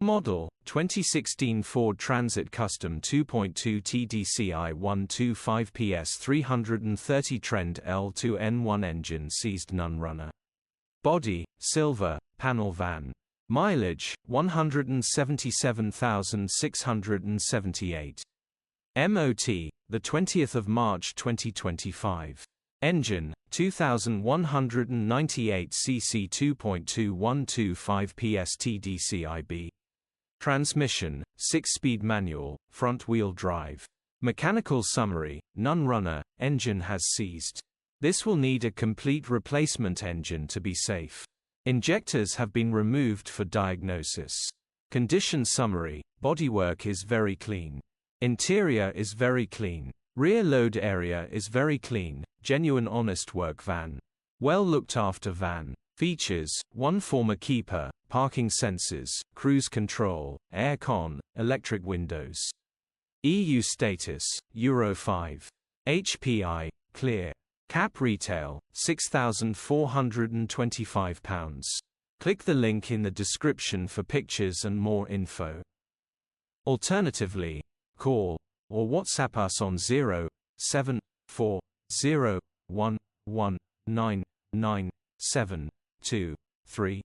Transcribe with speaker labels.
Speaker 1: Model, 2016 Ford Transit Custom 2.2 TDCI 125PS 330 Trend L2N1 engine seized none runner. Body, silver, panel van. Mileage, 177,678. MOT, the 20th of March 2025. Engine, 2198 cc 2.2 TDCI-B. Transmission, 6-speed manual, front-wheel drive. Mechanical summary, none runner, engine has seized. This will need a complete replacement engine to be safe. Injectors have been removed for diagnosis. Condition summary, bodywork is very clean. Interior is very clean. Rear load area is very clean, genuine honest work van. Well looked after van. Features, 1 former keeper, parking sensors, cruise control, air con, electric windows. EU status, Euro 5. HPI, clear. Cap retail, £6,425. Click the link in the description for pictures and more info. Alternatively, call or WhatsApp us on 07401199973.